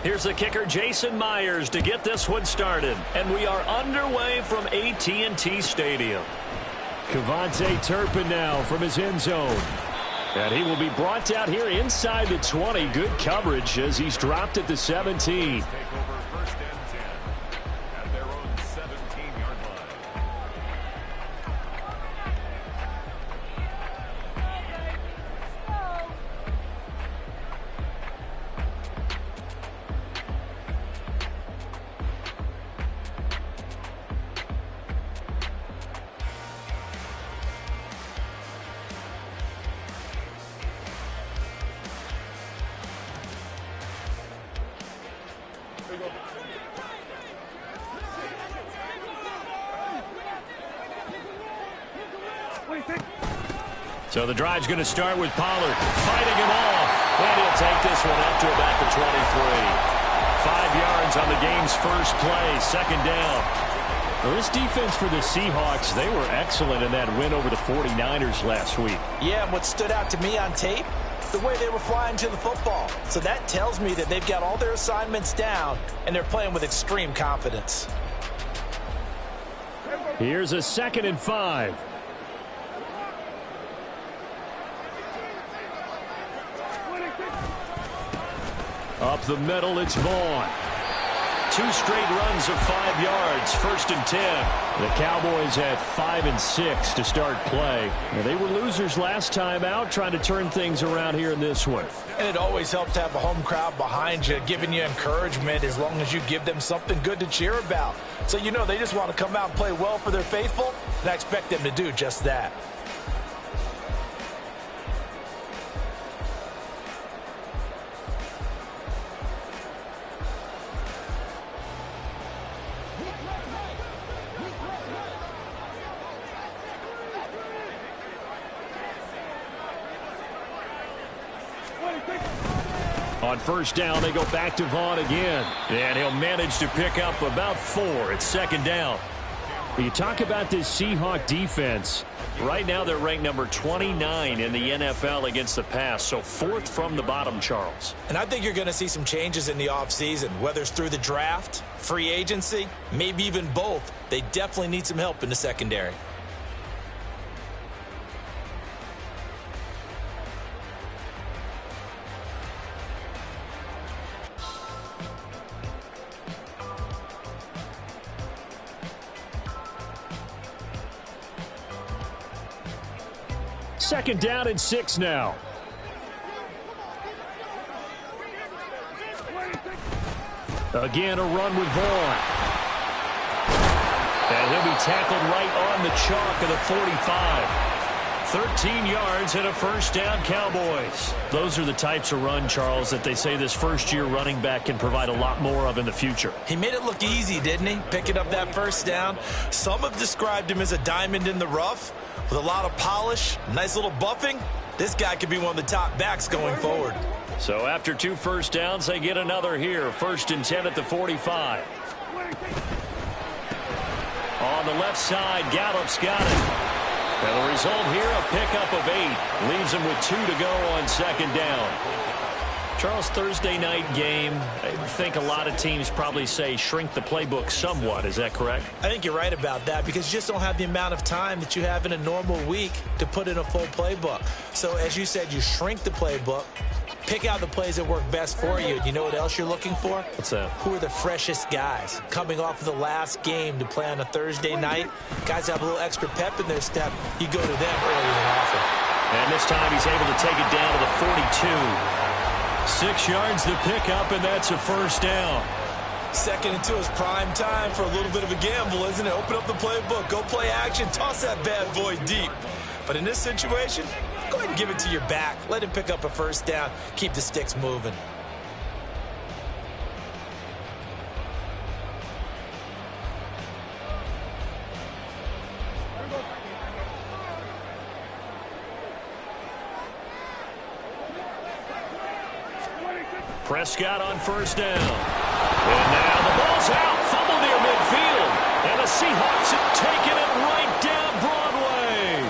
Here's the kicker, Jason Myers, to get this one started. And we are underway from AT&T Stadium. Kevontae Turpin now from his end zone. And he will be brought out here inside the 20. Good coverage as he's dropped at the 17. So the drive's going to start with Pollard fighting him off. And he'll take this one up to about the 23. 5 yards on the game's first play, second down. Well, this defense for the Seahawks, they were excellent in that win over the 49ers last week. Yeah, and what stood out to me on tape, the way they were flying to the football. So that tells me that they've got all their assignments down, and they're playing with extreme confidence. Here's a 2nd and 5. Up the middle, it's Vaughn. 2 straight runs of 5 yards, 1st and 10. The Cowboys had 5 and 6 to start play. Now, they were losers last time out, trying to turn things around here in this one. And it always helps to have a home crowd behind you, giving you encouragement as long as you give them something good to cheer about. So you know they just want to come out and play well for their faithful, and I expect them to do just that. On first down, they go back to Vaughn again. And he'll manage to pick up about 4 at second down. You talk about this Seahawk defense. Right now, they're ranked number 29 in the NFL against the pass, so 4th from the bottom, Charles. And I think you're going to see some changes in the offseason, whether it's through the draft, free agency, maybe even both. They definitely need some help in the secondary. Second down and 6 now. Again, a run with Vaughn. And he'll be tackled right on the chalk of the 45. 13 yards and a first down, Cowboys. Those are the types of run, Charles, that they say this first-year running back can provide a lot more of in the future. He made it look easy, didn't he? Picking up that first down. Some have described him as a diamond in the rough with a lot of polish, nice little buffing. This guy could be one of the top backs going forward. So after 2 first downs, they get another here. 1st and 10 at the 45. On the left side, Gallup's got it. And the result here, a pickup of 8. Leaves him with 2 to go on second down. Charles, Thursday night game, I think a lot of teams probably say shrink the playbook somewhat. Is that correct? I think you're right about that because you just don't have the amount of time that you have in a normal week to put in a full playbook. So as you said, you shrink the playbook, pick out the plays that work best for you. You know what else you're looking for? What's that? Who are the freshest guys coming off of the last game to play on a Thursday night? Guys have a little extra pep in their step. You go to them earlier than often. And this time he's able to take it down to the 42. 6 yards to pick up, and that's a first down. 2nd and 2 is prime time for a little bit of a gamble, isn't it? Open up the playbook, go play action, toss that bad boy deep. But in this situation, go ahead and give it to your back. Let him pick up a first down. Keep the sticks moving. Prescott on first down. And now the ball's out. Fumble near midfield. And the Seahawks have taken it right down Broadway.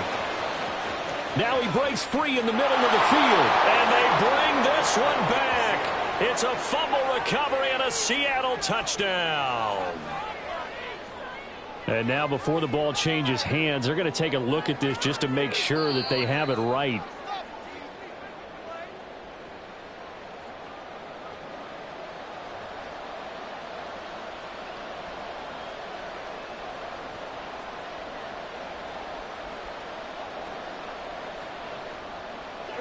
Now he breaks free in the middle of the field. And they bring this one back. It's a fumble recovery and a Seattle touchdown. And now before the ball changes hands, they're going to take a look at this just to make sure that they have it right.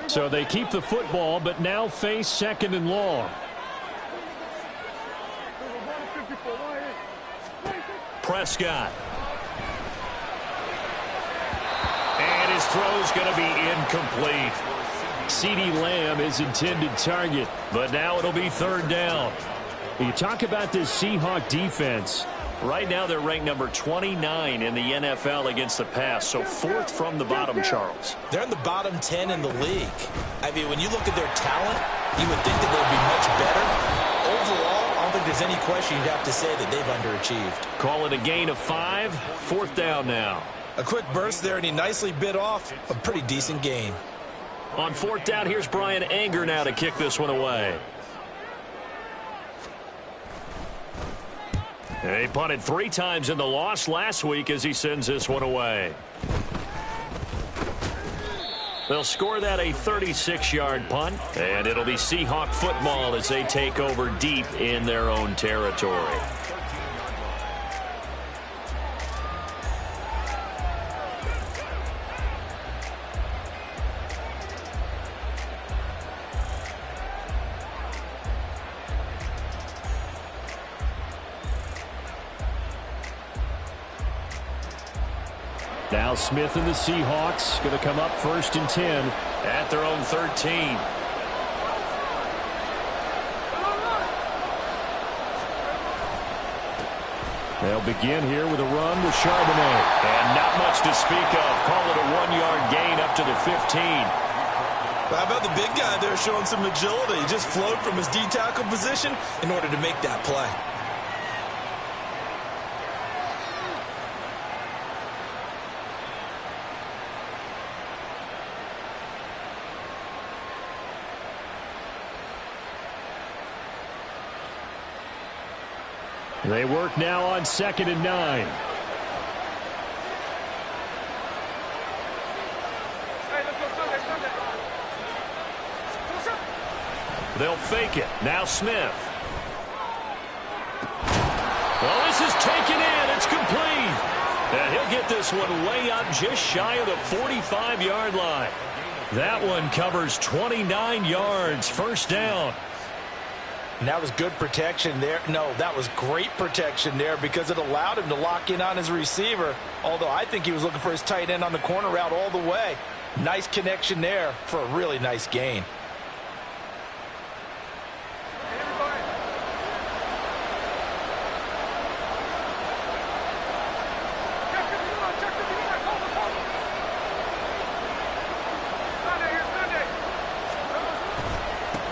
So they keep the football, but now face 2nd and long. Prescott. And his throw's going to be incomplete. CeeDee Lamb is intended target, but now it'll be 3rd down. You talk about this Seahawk defense. Right now they're ranked number 29 in the NFL against the pass, so 4th from the bottom, Charles. They're in the bottom 10 in the league. I mean, when you look at their talent, you would think that they'd be much better. Overall, I don't think there's any question you'd have to say that they've underachieved. Call it a gain of 5, 4th down now. A quick burst there, and he nicely bit off a pretty decent gain. On 4th down, here's Brian Anger now to kick this one away. He punted 3 times in the loss last week as he sends this one away. They'll score that a 36-yard punt, and it'll be Seahawk football as they take over deep in their own territory. Now Smith and the Seahawks going to come up 1st and 10 at their own 13. They'll begin here with a run with Charbonnet. And not much to speak of. Call it a 1-yard gain up to the 15. How about the big guy there showing some agility? He just flowed from his D-tackle position in order to make that play. They work now on 2nd and 9. They'll fake it. Now Smith. Well, this is taken in. It's complete. And he'll get this one way up just shy of the 45-yard line. That one covers 29 yards. 1st down. And that was good protection there. No, that was great protection there because it allowed him to lock in on his receiver. Although I think he was looking for his tight end on the corner route all the way. Nice connection there for a really nice gain.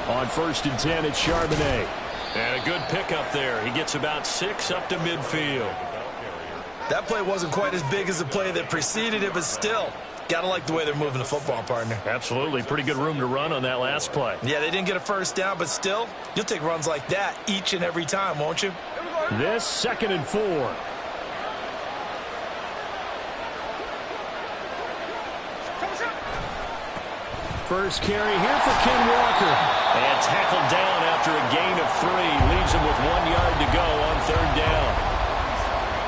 On 1st and 10, it's Charbonnet. And a good pickup there. He gets about 6 up to midfield. That play wasn't quite as big as the play that preceded it, but still, gotta like the way they're moving the football, partner. Absolutely. Pretty good room to run on that last play. Yeah, they didn't get a 1st down, but still, you'll take runs like that each and every time, won't you? This 2nd and 4. First carry here for Ken Walker. And tackled down after a gain of 3. Leaves him with 1 yard to go on 3rd down.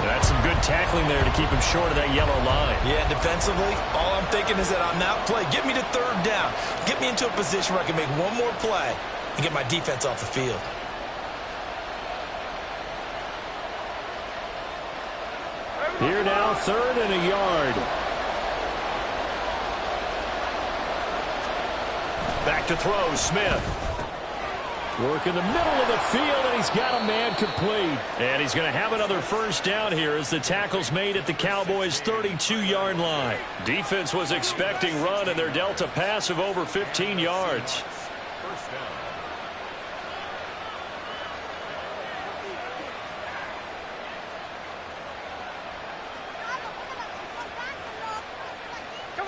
That's some good tackling there to keep him short of that yellow line. Yeah, defensively, all I'm thinking is that on that play, get me to 3rd down. Get me into a position where I can make one more play and get my defense off the field. Here now, 3rd and a yard. Back to throw, Smith. Work in the middle of the field, and he's got a man complete. And he's going to have another 1st down here as the tackle's made at the Cowboys' 32-yard line. Defense was expecting run, and they're dealt a pass of over 15 yards.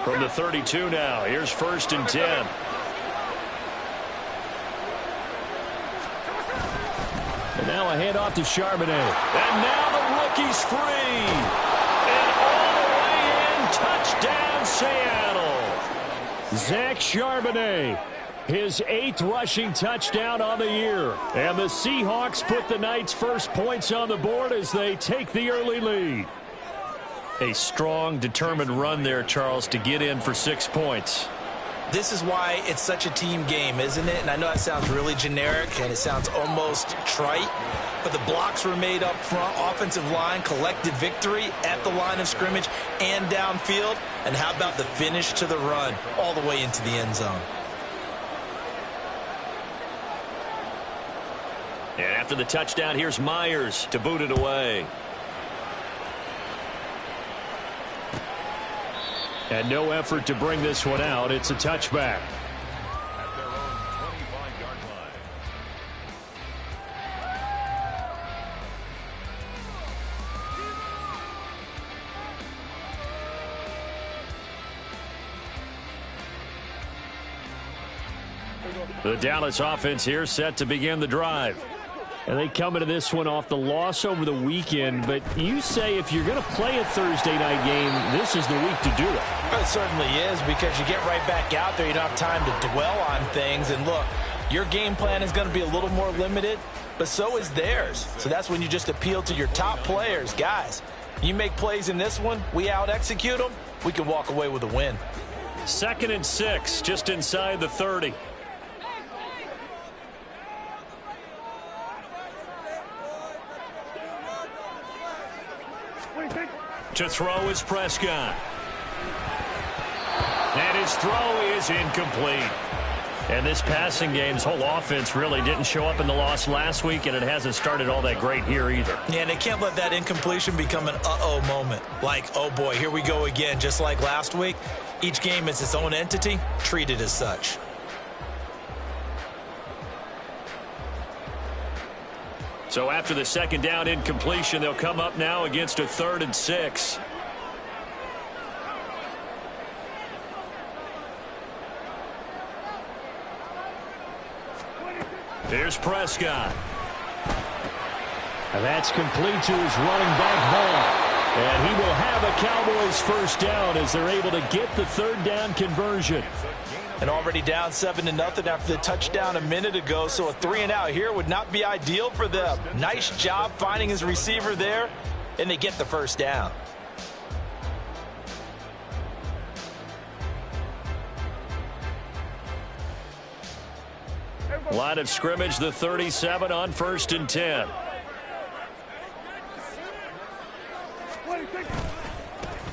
From the 32 now, here's 1st and 10. Now a handoff to Charbonnet. And now the rookie's free. And all the way in, touchdown Seattle. Zach Charbonnet, his 8th rushing touchdown on the year. And the Seahawks put the Knights' first points on the board as they take the early lead. A strong, determined run there, Charles, to get in for 6 points. This is why it's such a team game, isn't it? And I know that sounds really generic and it sounds almost trite, but the blocks were made up front, offensive line, collected victory at the line of scrimmage and downfield. And how about the finish to the run all the way into the end zone? And after the touchdown, here's Myers to boot it away. And no effort to bring this one out. It's a touchback. At their own 25-yard line. The Dallas offense here set to begin the drive. And they come into this one off the loss over the weekend. But you say if you're going to play a Thursday night game, this is the week to do it. It certainly is, because you get right back out there. You don't have time to dwell on things. And look, your game plan is going to be a little more limited, but so is theirs. So that's when you just appeal to your top players. Guys, you make plays in this one, we out-execute them, we can walk away with a win. 2nd and 6, just inside the 30. To throw is Prescott. And his throw is incomplete. And this passing game's whole offense really didn't show up in the loss last week, and it hasn't started all that great here either. Yeah, and they can't let that incompletion become an uh-oh moment. Like, oh boy, here we go again, just like last week. Each game is its own entity, treated as such. So after the 2nd down incompletion, they'll come up now against a 3rd and 6. Here's Prescott. And that's complete to his running back, Vaughn. And he will have a Cowboys first down as they're able to get the 3rd down conversion. And already down 7-0 after the touchdown a minute ago, so a 3-and-out here would not be ideal for them. Nice job finding his receiver there, and they get the first down. Line of scrimmage, the 37 on 1st and 10.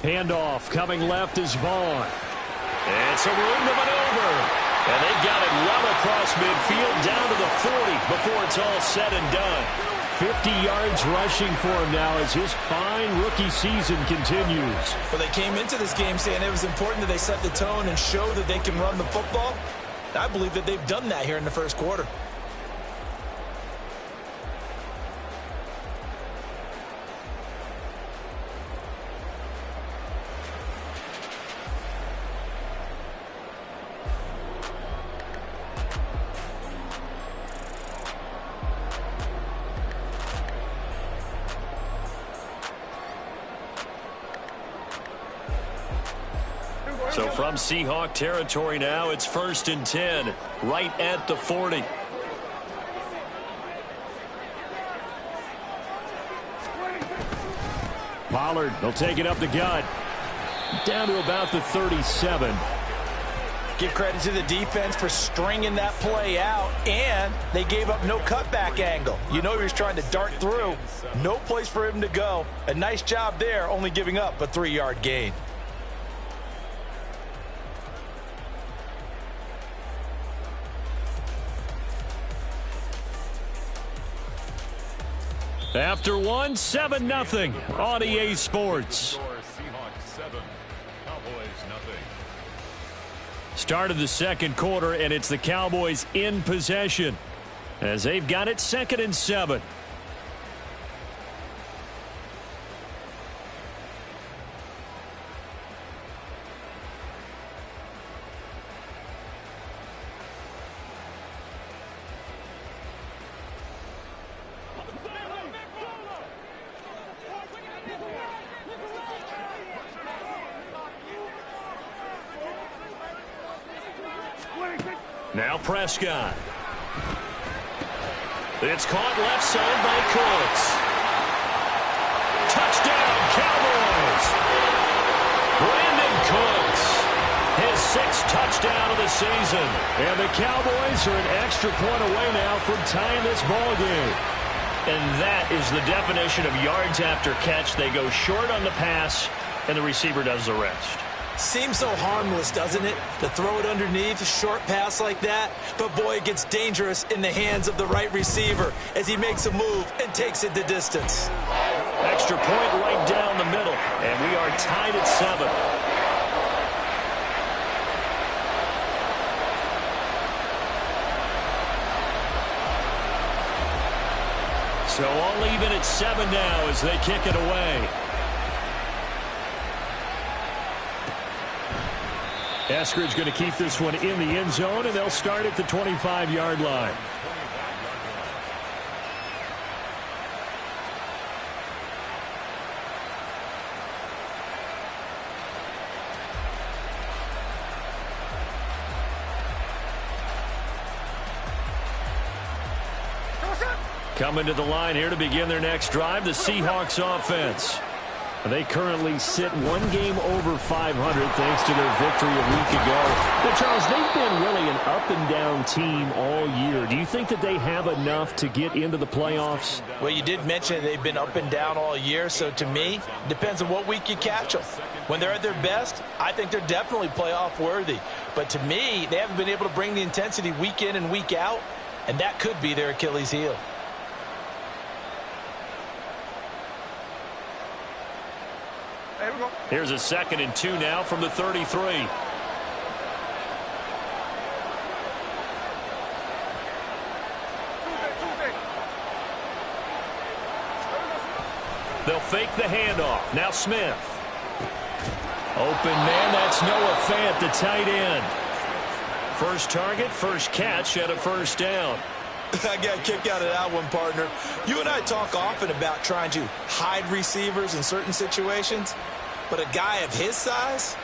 Handoff coming left is Vaughn. It's a room to maneuver. And they've got it well across midfield down to the 40 before it's all said and done. 50 yards rushing for him now as his fine rookie season continues. Well, they came into this game saying it was important that they set the tone and show that they can run the football. I believe that they've done that here in the first quarter. So from Seahawk territory now, it's 1st and 10, right at the 40. Pollard, they'll take it up the gut. Down to about the 37. Give credit to the defense for stringing that play out, and they gave up no cutback angle. You know he was trying to dart through. No place for him to go. A nice job there, only giving up a 3-yard gain. After one, 7-0 on EA Sports. Seahawks 7, Cowboys nothing. Start of the second quarter, and it's the Cowboys in possession as they've got it 2nd and 7. Now Prescott. It's caught left side by Cooks. Touchdown, Cowboys! Brandon Cooks, his 6th touchdown of the season. And the Cowboys are an extra point away now from tying this ball game. And that is the definition of yards after catch. They go short on the pass, and the receiver does the rest. Seems so harmless, doesn't it? To throw it underneath, a short pass like that. But, boy, it gets dangerous in the hands of the right receiver as he makes a move and takes it the distance. Extra point right down the middle, and we are tied at 7. So all even at 7 now as they kick it away. Eskridge going to keep this one in the end zone, and they'll start at the 25-yard line. Coming to the line here to begin their next drive, the Seahawks offense. They currently sit one game over 500 thanks to their victory a week ago. But, Charles, they've been really an up-and-down team all year. Do you think that they have enough to get into the playoffs? Well, you did mention they've been up and down all year, so to me, it depends on what week you catch them. When they're at their best, I think they're definitely playoff worthy. But to me, they haven't been able to bring the intensity week in and week out, and that could be their Achilles heel. Here's a 2nd and 2 now from the 33. They'll fake the handoff. Now Smith. Open man, that's Noah Fant, the tight end. First target, first catch at a first down. I got a kick out of that one, partner. You and I talk often about trying to hide receivers in certain situations, but a guy of his size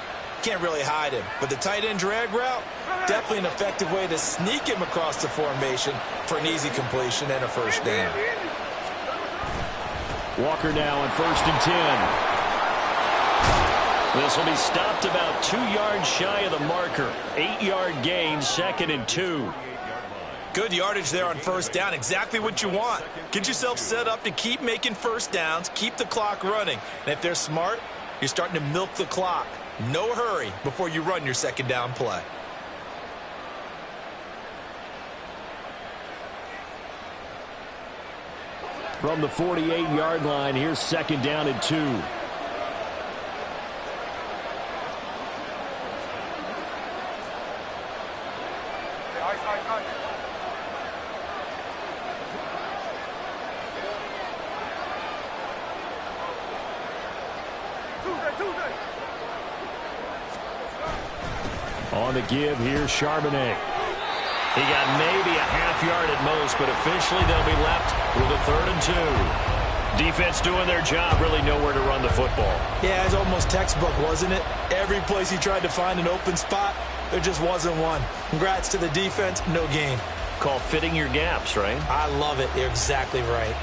can't really hide him. But the tight end drag route, definitely an effective way to sneak him across the formation for an easy completion and a first down. Walker now on 1st and 10. This will be stopped about 2 yards shy of the marker. 8-yard gain, 2nd and 2. Good yardage there on first down. Exactly what you want. Get yourself set up to keep making first downs, keep the clock running. And if they're smart, you're starting to milk the clock. No hurry before you run your second down play. From the 48-yard line, here's 2nd down and 2. On the give, here's Charbonnet. He got maybe a half yard at most, but officially they'll be left with a 3rd and 2. Defense doing their job, really nowhere to run the football. Yeah, it's almost textbook, wasn't it? Every place he tried to find an open spot, there just wasn't one. Congrats to the defense, no gain. Called fitting your gaps, right? I love it. You're exactly right.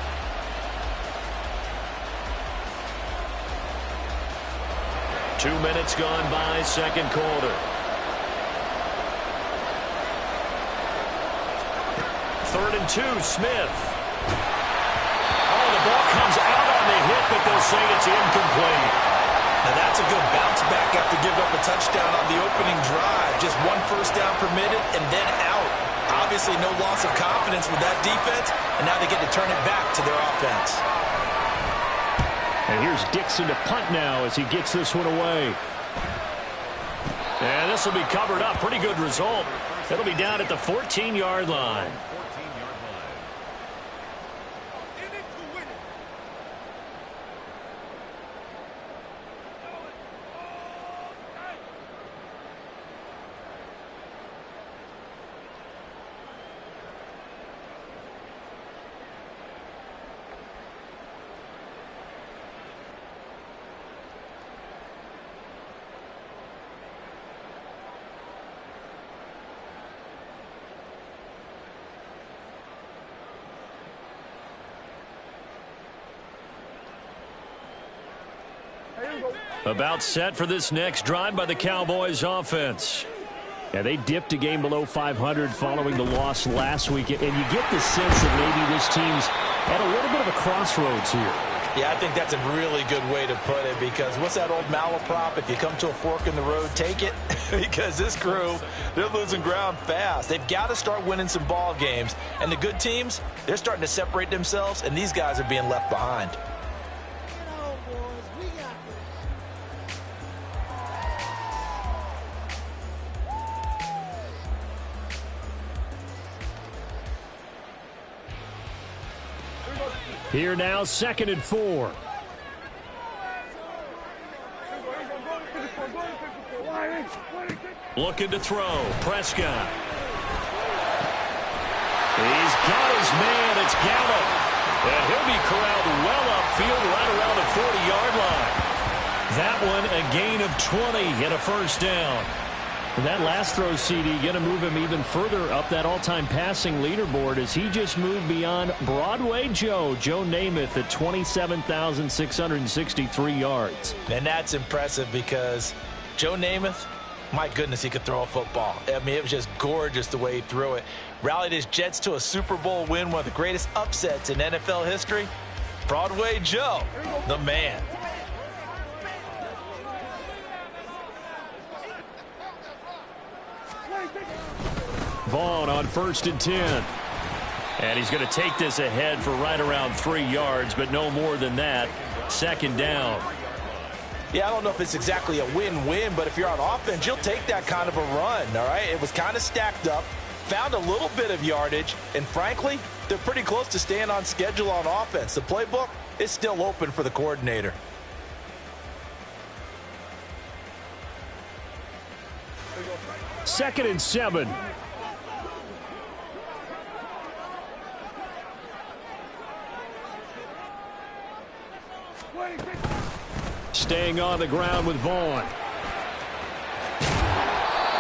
Two minutes gone by, second quarter. 3rd and 2, Smith. Oh, the ball comes out on the hit, but they'll say it's incomplete. Now that's a good bounce back after giving up a touchdown on the opening drive. Just one first down permitted and then out. Obviously no loss of confidence with that defense, and now they get to turn it back to their offense. And here's Dixon to punt now as he gets this one away. And this will be covered up. Pretty good result. It'll be down at the 14-yard line. About set for this next drive by the Cowboys offense. Yeah, they dipped a game below 500 following the loss last week, and you get the sense that maybe this team's at a little bit of a crossroads here. Yeah, I think that's a really good way to put it, because what's that old malaprop? If you come to a fork in the road, take it. Because this crew, they're losing ground fast. They've got to start winning some ball games. And the good teams, they're starting to separate themselves, and these guys are being left behind. Here now, 2nd and 4. Looking to throw. Prescott. He's got his man. It's Gallup. And he'll be corralled well upfield right around the 40-yard line. That one a gain of 20 and a first down. And that last throw, CD, going to move him even further up that all-time passing leaderboard as he just moved beyond Broadway Joe Namath at 27,663 yards. And that's impressive, because Joe Namath, my goodness, he could throw a football. I mean, it was just gorgeous the way he threw it. Rallied his Jets to a Super Bowl win, one of the greatest upsets in NFL history. Broadway Joe, the man. Vaughn on 1st and 10. And he's going to take this ahead for right around 3 yards, but no more than that. 2nd down. Yeah, I don't know if it's exactly a win-win, but if you're on offense, you'll take that kind of a run, all right? It was kind of stacked up, found a little bit of yardage, and frankly, they're pretty close to staying on schedule on offense. The playbook is still open for the coordinator. Second and 7. Staying on the ground with Vaughn.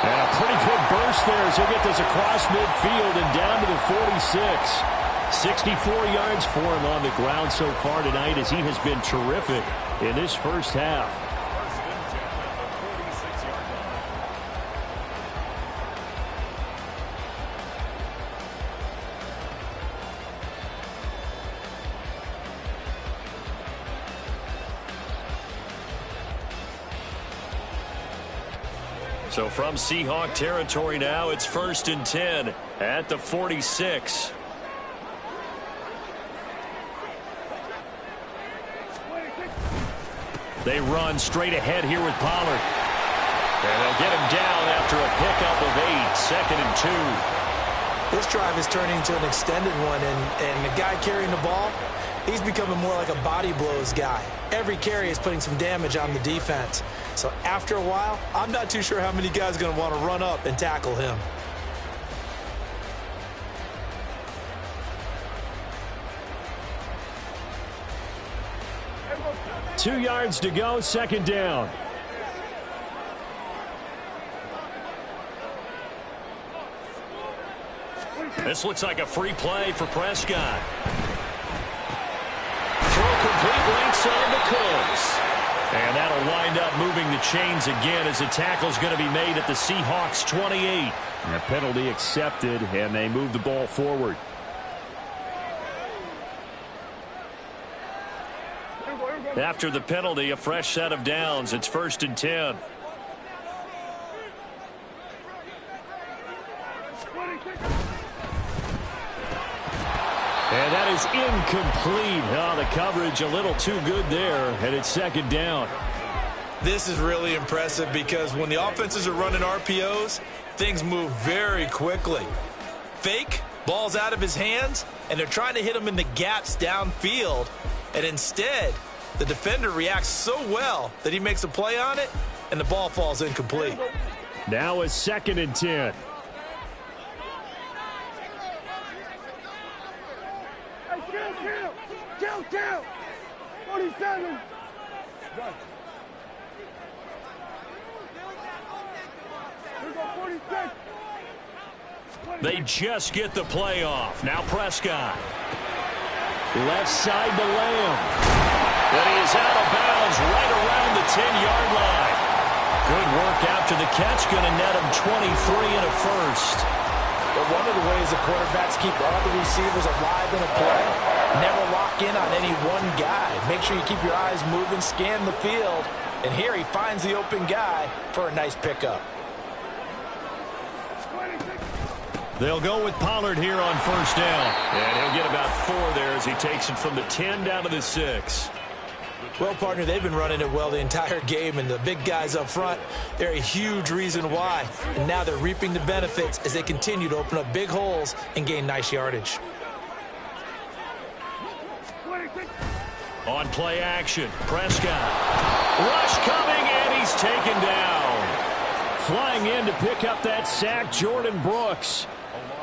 And a pretty good burst there as he'll get this across midfield and down to the 46. 64 yards for him on the ground so far tonight, as he has been terrific in this first half. So from Seahawk territory now, it's 1st and 10 at the 46. They run straight ahead here with Pollard. And they'll get him down after a pickup of 8, 2nd and 2. This drive is turning into an extended one, and the guy carrying the ball, he's becoming more like a body blows guy. Every carry is putting some damage on the defense. So after a while, I'm not too sure how many guys are going to want to run up and tackle him. Two yards to go, 2nd down. This looks like a free play for Prescott. Throw complete right side to Cooks. And that'll wind up moving the chains again as the tackle's going to be made at the Seahawks 28. And a penalty accepted, and they move the ball forward. After the penalty, a fresh set of downs. It's 1st and 10. And that is incomplete. Oh, the coverage a little too good there, and it's 2nd down. This is really impressive, because when the offenses are running RPOs, things move very quickly. Fake, ball's out of his hands, and they're trying to hit him in the gaps downfield. And instead, the defender reacts so well that he makes a play on it, and the ball falls incomplete. Now it's 2nd and 10. Count! 47! They just get the play off. Now Prescott. Left side to Lamb. And he is out of bounds right around the 10-yard line. Good work after the catch. Going to net him 23 and a first. But one of the ways the quarterbacks keep all the receivers alive in a play, never lock in on any one guy. Make sure you keep your eyes moving, scan the field. And here he finds the open guy for a nice pickup. They'll go with Pollard here on first down. And he'll get about 4 there as he takes it from the 10 down to the 6. Well, partner, they've been running it well the entire game, and the big guys up front, they're a huge reason why. And now they're reaping the benefits as they continue to open up big holes and gain nice yardage. On play action, Prescott. Rush coming, and he's taken down. Flying in to pick up that sack, Jordan Brooks.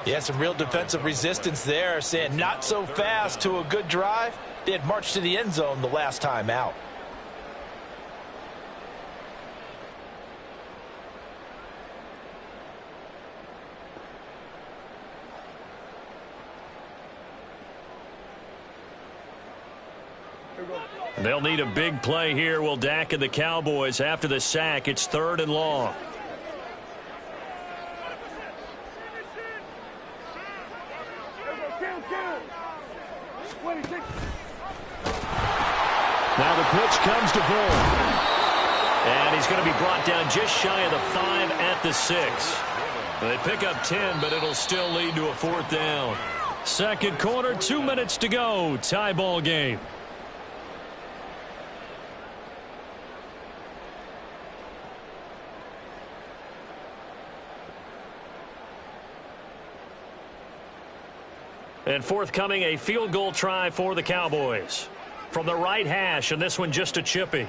Yeah, some real defensive resistance there, saying not so fast to a good drive. They had marched to the end zone the last time out. They'll need a big play here. Will Dak and the Cowboys after the sack. It's 3rd and long. Now the pitch comes to Bull. And he's going to be brought down just shy of the 5 at the 6. They pick up 10, but it'll still lead to a 4th down. Second quarter, 2 minutes to go. Tie ball game. And forthcoming, a field goal try for the Cowboys. From the right hash, and this one just a chippy.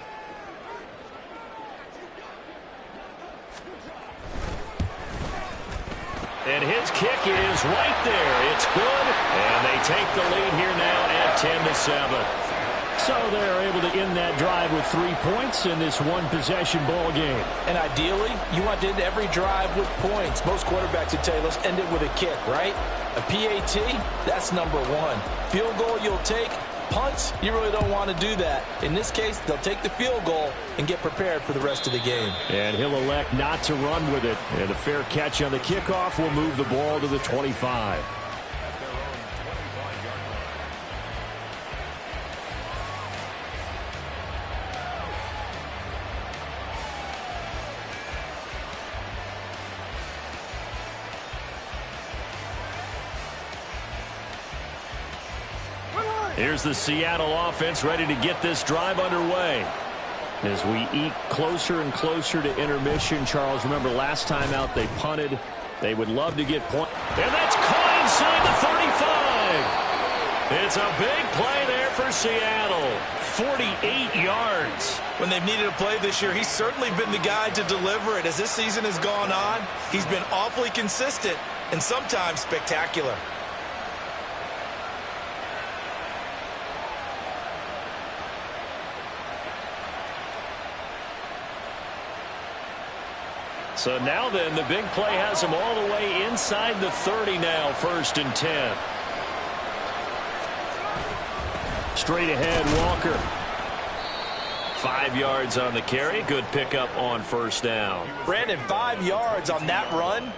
And his kick is right there. It's good, and they take the lead here now at 10-7. So they're able to end that drive with 3 points in this one-possession ball game. And ideally, you want to end every drive with points. Most quarterbacks would tell you, let's end it with a kick, right? A PAT, that's number 1. Field goal you'll take. Punts, you really don't want to do that. In this case, they'll take the field goal and get prepared for the rest of the game. And he'll elect not to run with it. And a fair catch on the kickoff will move the ball to the 25. Here's the Seattle offense ready to get this drive underway. As we eke closer and closer to intermission, Charles, remember last time out they punted. They would love to get points. And that's caught inside the 35. It's a big play there for Seattle. 48 yards. When they've needed a play this year, he's certainly been the guy to deliver it. As this season has gone on, he's been awfully consistent and sometimes spectacular. So now then, the big play has him all the way inside the 30 now, 1st and 10. Straight ahead, Walker. 5 yards on the carry. Good pickup on first down. Brandon, 5 yards on that run.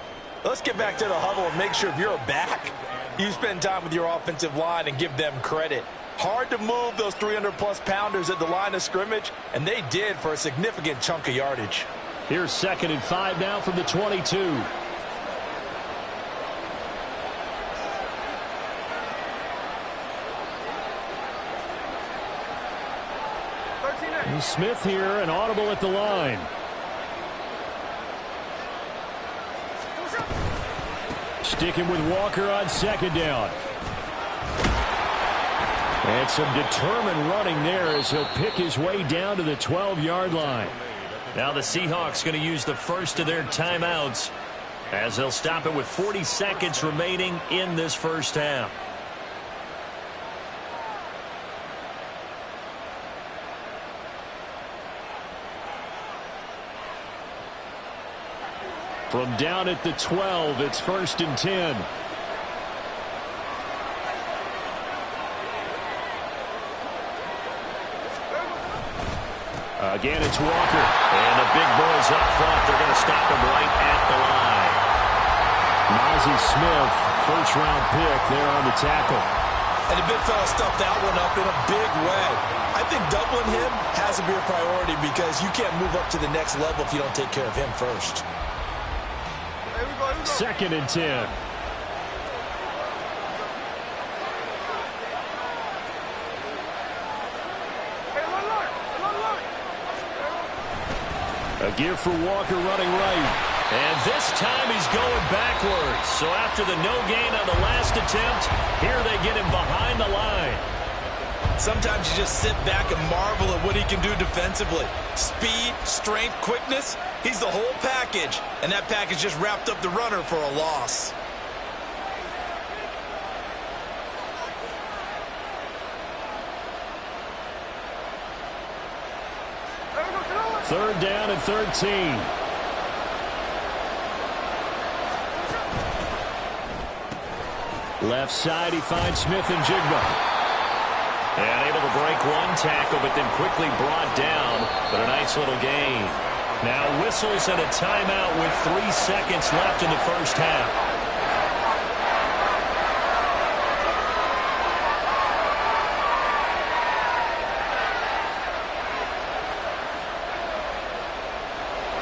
Let's get back to the huddle and make sure if you're a back, you spend time with your offensive line and give them credit. Hard to move those 300-plus pounders at the line of scrimmage, and they did for a significant chunk of yardage. Here's 2nd and 5 now from the 22. And Smith here, an audible at the line. Sticking with Walker on 2nd down. And some determined running there as he'll pick his way down to the 12-yard line. Now the Seahawks going to use the first of their timeouts as they'll stop it with 40 seconds remaining in this first half. From down at the 12, it's 1st and 10. Again, it's Walker. And the big boys up front. They're going to stop him right at the line. Mozzie Smith, first-round pick there on the tackle. And the big fella stuffed that one up in a big way. I think doubling him has to be a priority because you can't move up to the next level if you don't take care of him first. Second and 10. A give for Walker running right. And this time he's going backwards. So after the no gain on the last attempt, here they get him behind the line. Sometimes you just sit back and marvel at what he can do defensively. Speed, strength, quickness. He's the whole package. And that package just wrapped up the runner for a loss. Third down and 13. Left side, he finds Smith and Jigba. And able to break one tackle, but then quickly brought down. But a nice little gain. Now whistles and a timeout with 3 seconds left in the first half.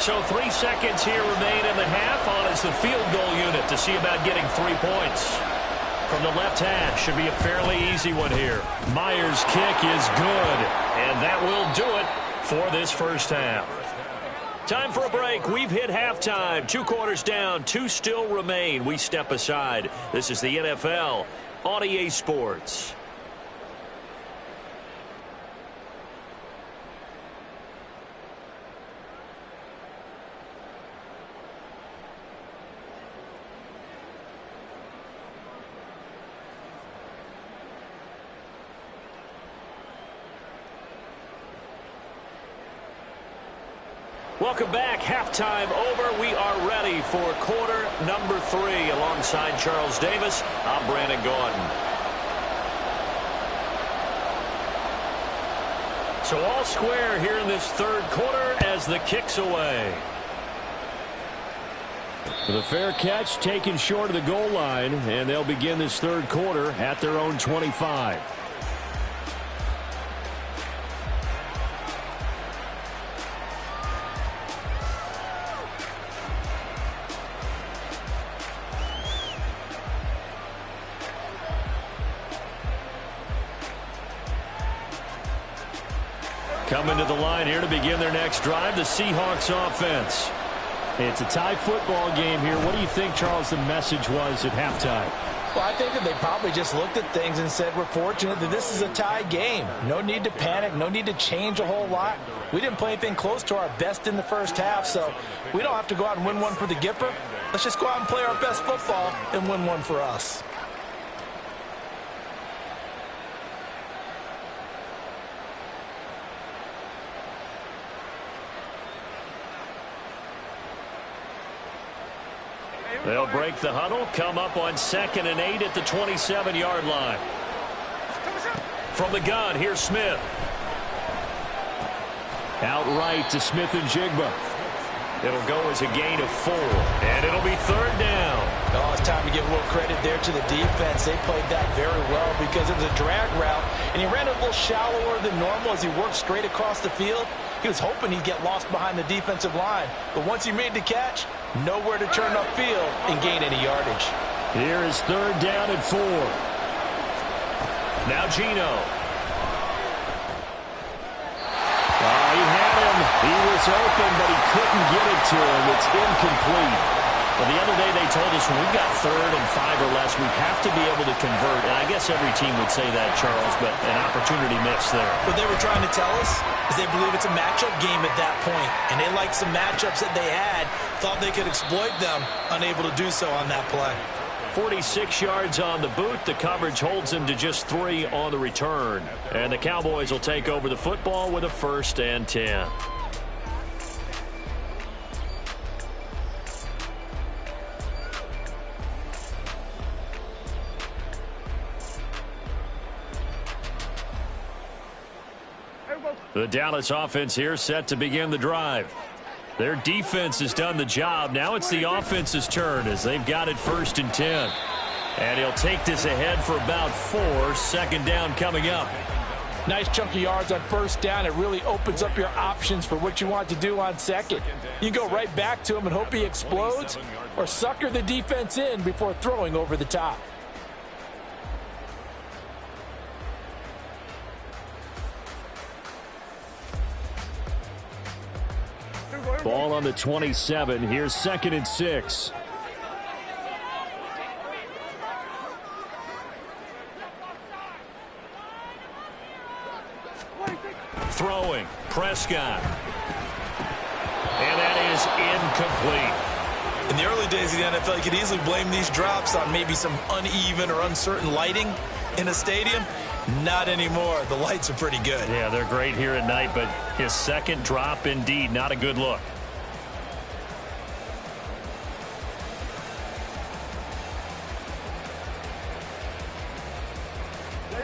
So 3 seconds here remain in the half. On is the field goal unit to see about getting 3 points. From the left hash, should be a fairly easy one here. Myers' kick is good, and that will do it for this first half. Time for a break. We've hit halftime. 2 quarters down, 2 still remain. We step aside. This is the NFL on EA Sports. Welcome back. Halftime over. We are ready for quarter number 3. Alongside Charles Davis, I'm Brandon Gordon. So all square here in this third quarter as the kick's away. The fair catch taken short of the goal line, and they'll begin this third quarter at their own 25. Coming to the line here to begin their next drive, the Seahawks offense. It's a tie football game here. What do you think, Charles, the message was at halftime? Well, I think that they probably just looked at things and said, we're fortunate that this is a tie game. No need to panic. No need to change a whole lot. We didn't play anything close to our best in the first half, so we don't have to go out and win one for the Gipper. Let's just go out and play our best football and win one for us. They'll break the huddle, come up on 2nd and 8 at the 27-yard line. From the gun, here's Smith. Out right to Smith and Jigba. It'll go as a gain of 4, and it'll be third down. Oh, it's time to give a little credit there to the defense. They played that very well because it was a drag route, and he ran a little shallower than normal as he worked straight across the field. He was hoping he'd get lost behind the defensive line, but once he made the catch, nowhere to turn upfield and gain any yardage. Here is third down and 4. Now Gino. He had him. He was open, but he couldn't get it to him. It's incomplete. Well, the other day they told us when we've got 3rd and 5 or less, we have to be able to convert. And I guess every team would say that, Charles, but an opportunity missed there. What they were trying to tell us is they believe it's a matchup game at that point. And they liked some matchups that they had, thought they could exploit them, unable to do so on that play. 46 yards on the boot. The coverage holds him to just 3 on the return. And the Cowboys will take over the football with a 1st and 10. Everybody. The Dallas offense here set to begin the drive. Their defense has done the job. Now it's the offense's turn as they've got it 1st and 10. And he'll take this ahead for about 4. 2nd down coming up. Nice chunk of yards on 1st down. It really opens up your options for what you want to do on 2nd. You can go right back to him and hope he explodes, or sucker the defense in before throwing over the top. Ball on the 27. Here's 2nd and 6. Throwing. Prescott. And that is incomplete. In the early days of the NFL, you could easily blame these drops on maybe some uneven or uncertain lighting in a stadium. Not anymore. The lights are pretty good. Yeah, they're great here at night, but his 2nd drop, indeed, not a good look.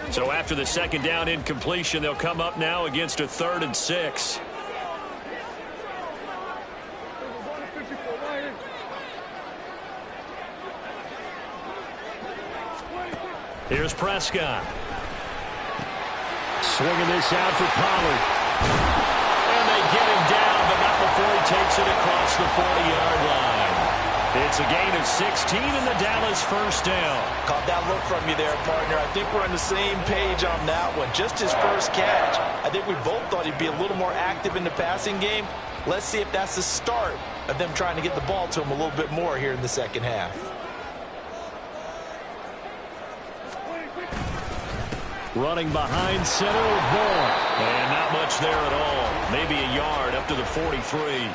So after the 2nd down incompletion, they'll come up now against a 3rd and 6. Here's Prescott. Swinging this out for Pollard. And they get him down, but not before he takes it across the 40-yard line. It's a gain of 16 in the Dallas 1st down. Caught that look from you there, partner. I think we're on the same page on that one. Just his first catch. I think we both thought he'd be a little more active in the passing game. Let's see if that's the start of them trying to get the ball to him a little bit more here in the 2nd half. Running behind center with Vaughn. And not much there at all. Maybe a yard up to the 43.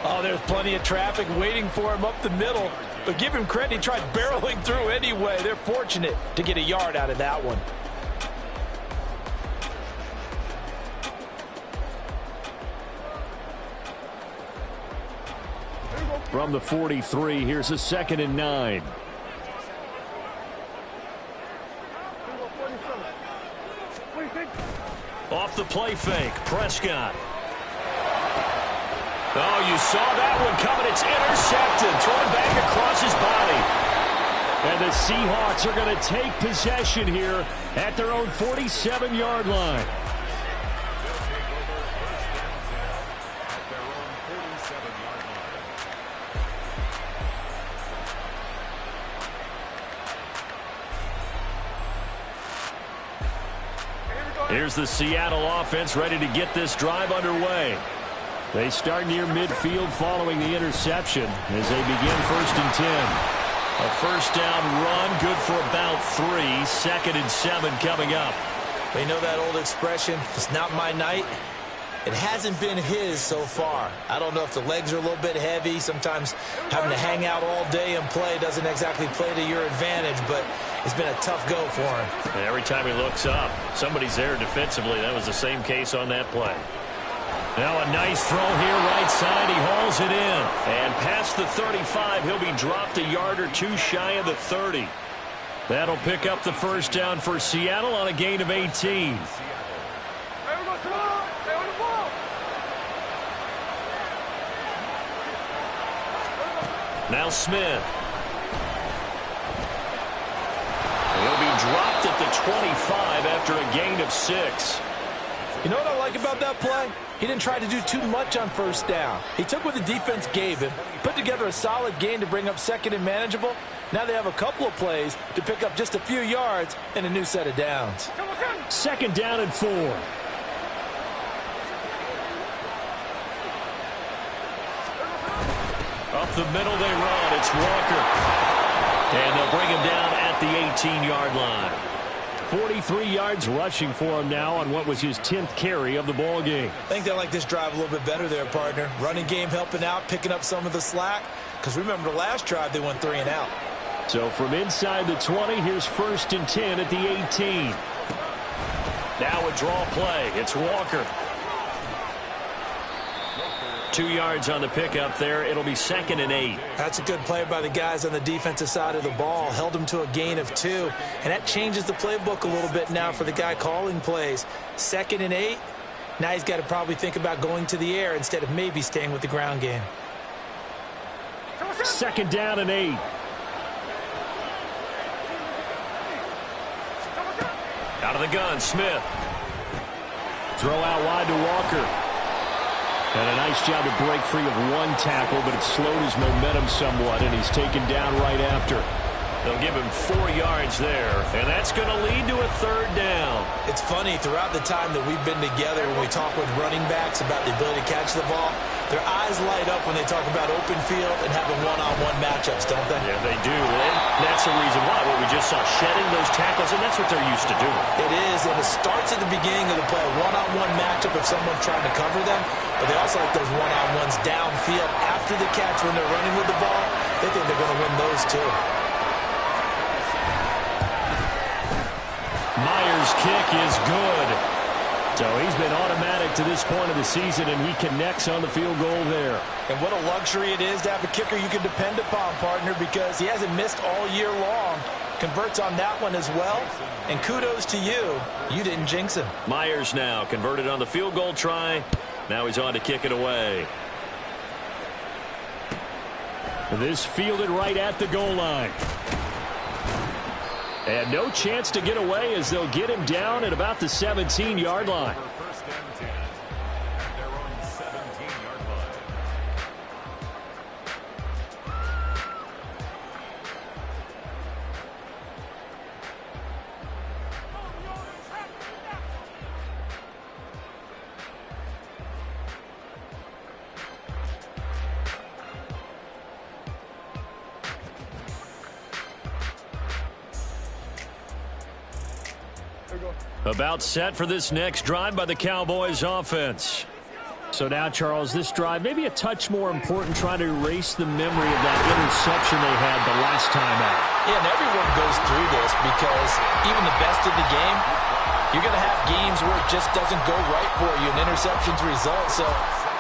Oh, there's plenty of traffic waiting for him up the middle. But give him credit, he tried barreling through anyway. They're fortunate to get a yard out of that one. From the 43, here's a 2nd and 9. Off the play fake, Prescott. Oh, you saw that one coming. It's intercepted. Thrown back across his body. And the Seahawks are going to take possession here at their own 47-yard line. Here's the Seattle offense ready to get this drive underway. They start near midfield following the interception as they begin 1st and 10. A 1st down run, good for about 3. 2nd and 7 coming up. You know that old expression, it's not my night? It hasn't been his so far. I don't know if the legs are a little bit heavy. Sometimes having to hang out all day and play doesn't exactly play to your advantage, but it's been a tough go for him. And every time he looks up, somebody's there defensively. That was the same case on that play. Now a nice throw here right side. He hauls it in. And past the 35, he'll be dropped a yard or 2 shy of the 30. That'll pick up the 1st down for Seattle on a gain of 18. Now Smith. He'll be dropped at the 25 after a gain of 6. You know what I like about that play? He didn't try to do too much on 1st down. He took what the defense gave him, put together a solid gain to bring up 2nd and manageable. Now they have a couple of plays to pick up just a few yards and a new set of downs. 2nd down and 4. Up the middle they run. It's Walker. And they'll bring him down at the 18-yard line. 43 yards rushing for him now on what was his 10th carry of the ball game. I think they like this drive a little bit better there, partner. Running game helping out, picking up some of the slack. Because remember the last drive they went 3 and out. So from inside the 20, here's 1st and 10 at the 18. Now a draw play. It's Walker. 2 yards on the pickup there. It'll be 2nd and 8. That's a good play by the guys on the defensive side of the ball. Held them to a gain of 2. And that changes the playbook a little bit now for the guy calling plays. 2nd and 8. Now he's got to probably think about going to the air instead of maybe staying with the ground game. 2nd down and 8. Out of the gun, Smith. Throw out wide to Walker. And a nice job to break free of one tackle, but it slowed his momentum somewhat, and he's taken down right after. They'll give him 4 yards there, and that's going to lead to a 3rd down. It's funny, throughout the time that we've been together, when we talk with running backs about the ability to catch the ball, their eyes light up when they talk about open field and having one-on-one matchups, don't they? Yeah, they do. And that's the reason why. What we just saw, shedding those tackles, and that's what they're used to doing. It is, and it starts at the beginning of the play, a one-on-one matchup if someone's trying to cover them, but they also like those one-on-ones downfield after the catch when they're running with the ball. They think they're going to win those too. Myers' kick is good. So he's been automatic to this point of the season, and he connects on the field goal there. And what a luxury it is to have a kicker you can depend upon, partner, because he hasn't missed all year long. Converts on that one as well. And kudos to you. You didn't jinx him. Myers now converted on the field goal try. Now he's on to kick it away. This fielded right at the goal line. And no chance to get away as they'll get him down at about the 17-yard line. First and 10 at their own 17-yard line. About set for this next drive by the Cowboys offense. So now, Charles, this drive maybe a touch more important, trying to erase the memory of that interception they had the last time out. Yeah, and everyone goes through this because even the best of the game, you're going to have games where it just doesn't go right for you, and interceptions result. So,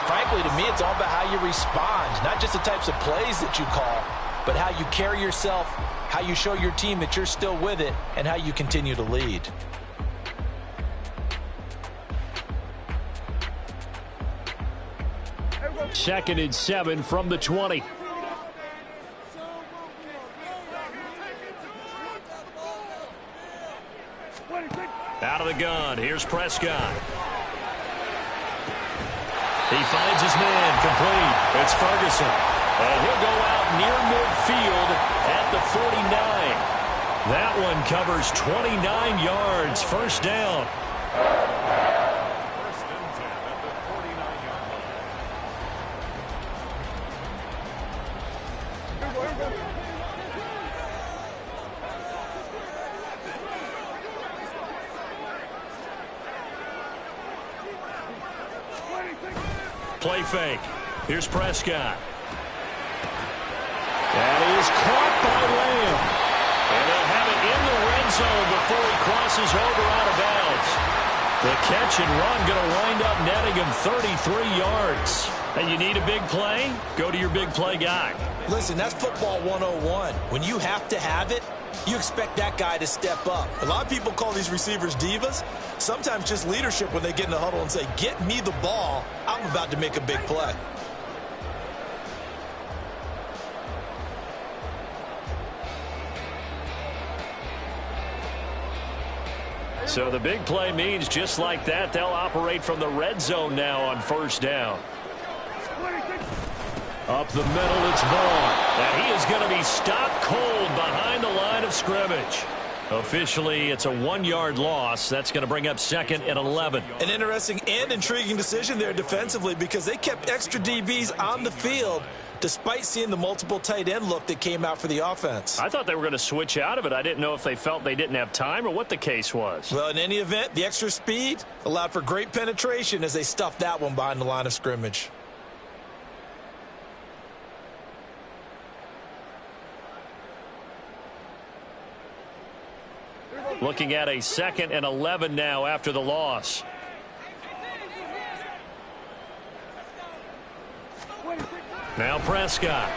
frankly, to me, it's all about how you respond, not just the types of plays that you call, but how you carry yourself, how you show your team that you're still with it, and how you continue to lead. Second and 7 from the 20. Out of the gun. Here's Prescott. He finds his man complete. It's Ferguson. And he'll go out near midfield at the 49. That one covers 29 yards. First down. First and 10 at the 49-yard line. Play fake. Here's Prescott. That is caught by Lamb. And they'll have it in the red zone before he crosses over out of bounds. The catch and run going to wind up netting him 33 yards. And you need a big play? Go to your big play guy. Listen, that's football 101. When you have to have it, you expect that guy to step up. A lot of people call these receivers divas. Sometimes just leadership when they get in the huddle and say, get me the ball. I'm about to make a big play. So the big play means just like that, they'll operate from the red zone now on first down. Up the middle, it's Vaughn. And he is going to be stopped cold behind the line of scrimmage. Officially, it's a 1-yard loss. That's going to bring up 2nd and 11. An interesting and intriguing decision there defensively because they kept extra DBs on the field despite seeing the multiple tight end look that came out for the offense. I thought they were going to switch out of it. I didn't know if they felt they didn't have time or what the case was. Well, in any event, the extra speed allowed for great penetration as they stuffed that one behind the line of scrimmage. Looking at a 2nd and 11 now after the loss. Now Prescott.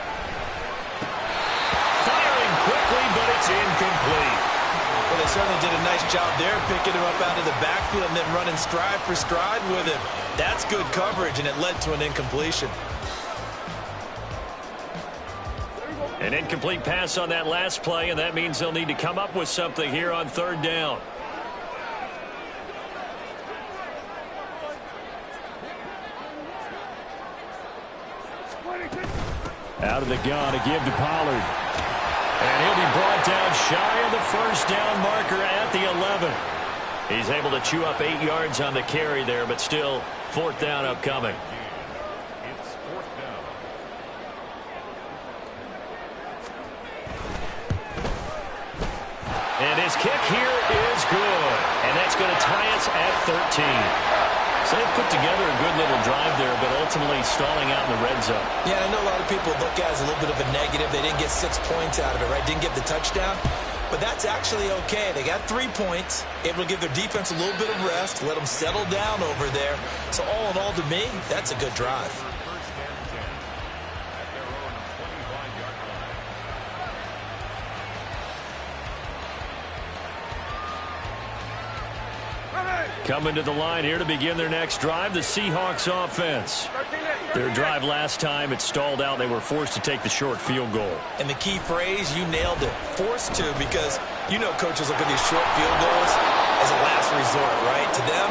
Firing quickly, but it's incomplete. Well, they certainly did a nice job there, picking him up out of the backfield and then running stride for stride with him. That's good coverage, and it led to an incompletion. An incomplete pass on that last play, and that means they'll need to come up with something here on third down. Out of the gun to give to Pollard. And he'll be brought down shy of the first down marker at the 11. He's able to chew up 8 yards on the carry there, but still fourth down upcoming. It's fourth down. And his kick here is good. And that's going to tie us at 13. So they put together a good little drive there, but ultimately stalling out in the red zone. Yeah, I know a lot of people look at it as a little bit of a negative. They didn't get 6 points out of it, right? Didn't get the touchdown. But that's actually okay. They got 3 points, able to give their defense a little bit of rest, let them settle down over there. So all in all, to me, that's a good drive. First and 10 at their own 25-yard line. Coming to the line here to begin their next drive, the Seahawks offense. Their drive last time, it stalled out. They were forced to take the short field goal. And the key phrase, you nailed it, forced to, because you know coaches look at these short field goals as a last resort, right? To them,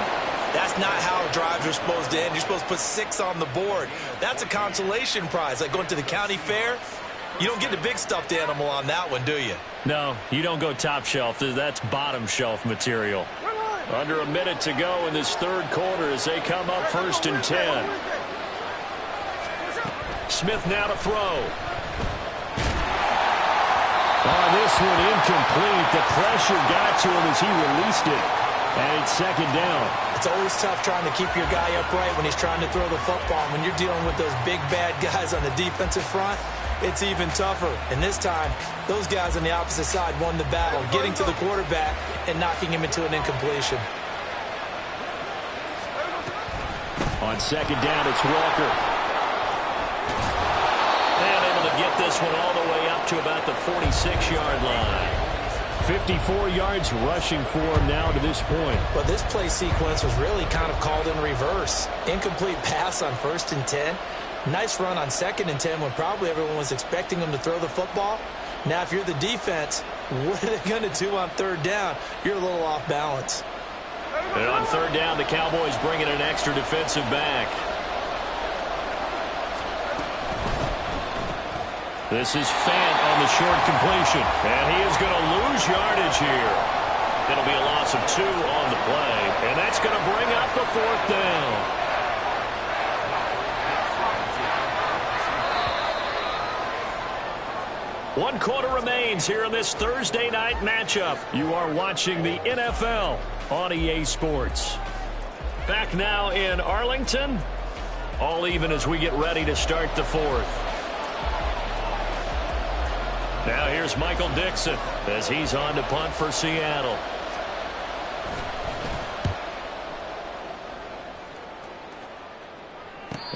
that's not how drives are supposed to end. You're supposed to put 6 on the board. That's a consolation prize, like going to the county fair. You don't get the big stuffed animal on that one, do you? No, you don't go top shelf. That's bottom shelf material. Under a minute to go in this third quarter as they come up first and 10. Smith now to throw. Oh, this one incomplete. The pressure got to him as he released it. And it's second down. It's always tough trying to keep your guy upright when he's trying to throw the football. When you're dealing with those big, bad guys on the defensive front, it's even tougher. And this time, those guys on the opposite side won the battle, getting to the quarterback and knocking him into an incompletion. On second down, it's Walker. And able to get this one all the way up to about the 46-yard line. 54 yards rushing for him now to this point. But this play sequence was really kind of called in reverse. Incomplete pass on first and 10. Nice run on second and 10 when probably everyone was expecting them to throw the football. Now, if you're the defense, what are they going to do on third down? You're a little off balance. And on third down, the Cowboys bring in an extra defensive back. This is Fant on the short completion. And he is going to lose yardage here. It'll be a loss of 2 on the play. And that's going to bring up the fourth down. One quarter remains here in this Thursday night matchup. You are watching the NFL on EA Sports. Back now in Arlington. All even as we get ready to start the fourth. Now here's Michael Dixon as he's on to punt for Seattle.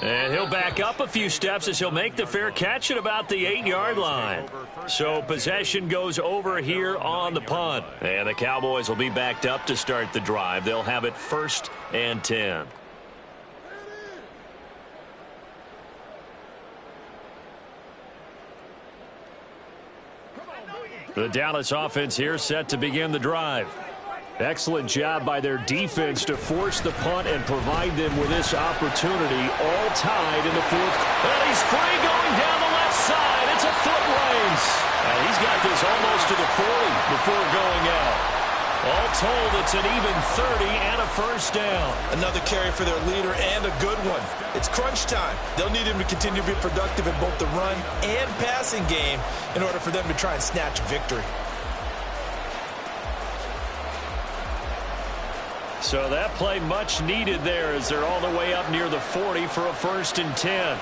And he'll back up a few steps as he'll make the fair catch at about the 8-yard line. So possession goes over here on the punt. And the Cowboys will be backed up to start the drive. They'll have it first and 10. The Dallas offense here set to begin the drive. Excellent job by their defense to force the punt and provide them with this opportunity, all tied in the fourth. And he's free going down the left side. It's a foot race. And he's got this almost to the 40 before going out. All told, it's an even 30 and a first down. Another carry for their leader and a good one. It's crunch time. They'll need him to continue to be productive in both the run and passing game in order for them to try and snatch victory. So that play much needed there as they're all the way up near the 40 for a first and 10.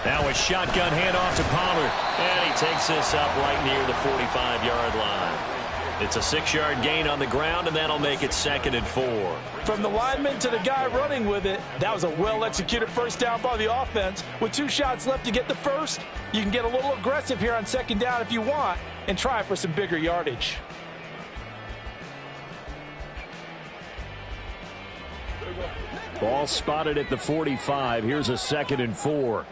Now a shotgun handoff to Pollard. And he takes this up right near the 45-yard line. It's a 6-yard gain on the ground, and that'll make it second and 4. From the lineman to the guy running with it, that was a well-executed first down by the offense. With 2 shots left to get the first, you can get a little aggressive here on second down if you want, and try for some bigger yardage. Ball spotted at the 45. Here's a 2nd and 4.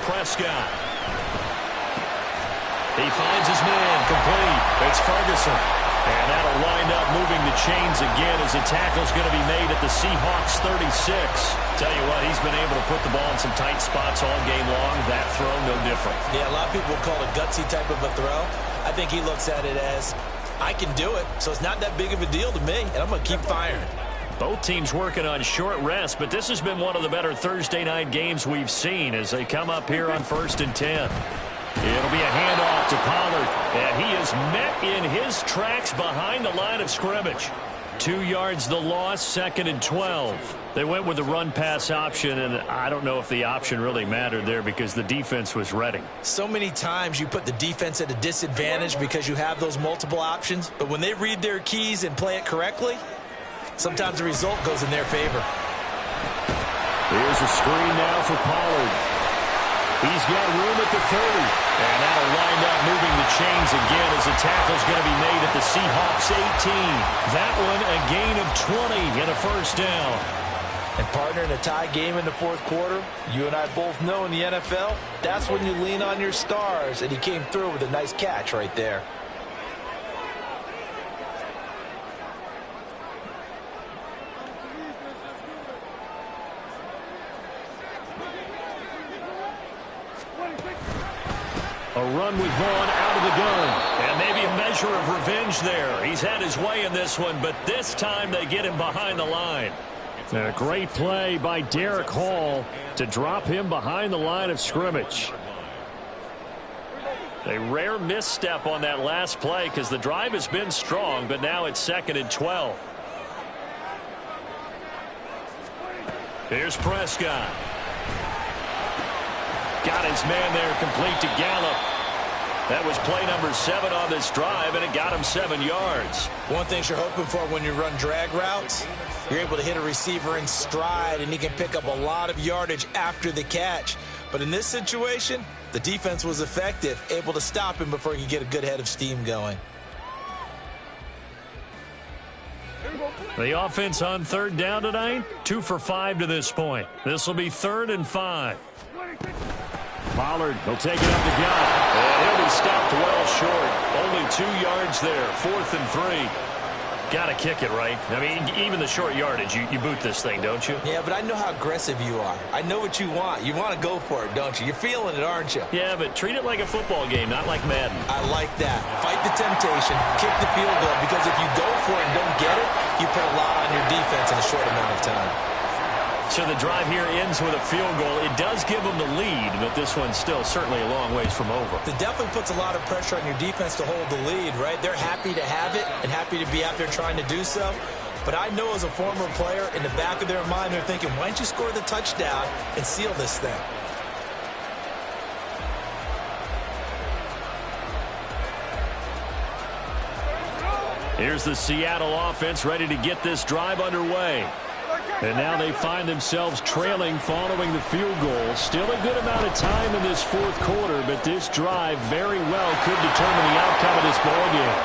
Prescott. He finds his man, complete. It's Ferguson. And that'll wind up moving the chains again as the tackle's going to be made at the Seahawks 36. Tell you what, he's been able to put the ball in some tight spots all game long. That throw, no different. Yeah, a lot of people call it a gutsy type of a throw. I think he looks at it as, I can do it, so it's not that big of a deal to me, and I'm going to keep firing. Both teams working on short rest, but this has been one of the better Thursday night games we've seen as they come up here on 1st and 10. It'll be a handoff to Pollard, and he is met in his tracks behind the line of scrimmage. 2 yards the loss, 2nd and 12. They went with the run-pass option, and I don't know if the option really mattered there because the defense was ready. So many times you put the defense at a disadvantage because you have those multiple options, but when they read their keys and play it correctly, sometimes the result goes in their favor. Here's a screen now for Pollard. He's got room at the 30. And that'll wind up moving the chains again as the tackle's going to be made at the Seahawks 18. That one a gain of 20 and a 1st down. And partner, in a tie game in the 4th quarter, you and I both know in the NFL, that's when you lean on your stars, and he came through with a nice catch right there. A run with Vaughn out of the gun. And maybe a measure of revenge there. He's had his way in this one, but this time they get him behind the line. A great play by Derek Hall to drop him behind the line of scrimmage. A rare misstep on that last play because the drive has been strong, but now it's 2nd and 12. Here's Prescott. Got his man there, complete to Gallup. That was play number 7 on this drive, and it got him 7 yards. One thing you're hoping for when you run drag routes, you're able to hit a receiver in stride, and he can pick up a lot of yardage after the catch. But in this situation, the defense was effective, able to stop him before he could get a good head of steam going. The offense on 3rd down tonight, 2 for 5 to this point. This will be 3rd and 5. Pollard will take it up the gut. And he'll be stopped well short. Only 2 yards there. 4th and 3. Got to kick it, right? I mean, even the short yardage, you boot this thing, don't you? Yeah, but I know how aggressive you are. I know what you want. You want to go for it, don't you? You're feeling it, aren't you? Yeah, but treat it like a football game, not like Madden. I like that. Fight the temptation. Kick the field goal, because if you go for it and don't get it, you put a lot on your defense in a short amount of time. So the drive here ends with a field goal. It does give them the lead, but this one's still certainly a long ways from over. It definitely puts a lot of pressure on your defense to hold the lead, right? They're happy to have it and happy to be out there trying to do so. But I know as a former player, in the back of their mind, they're thinking, why don't you score the touchdown and seal this thing? Here's the Seattle offense ready to get this drive underway. And now they find themselves trailing following the field goal. Still a good amount of time in this 4th quarter, but this drive very well could determine the outcome of this ballgame.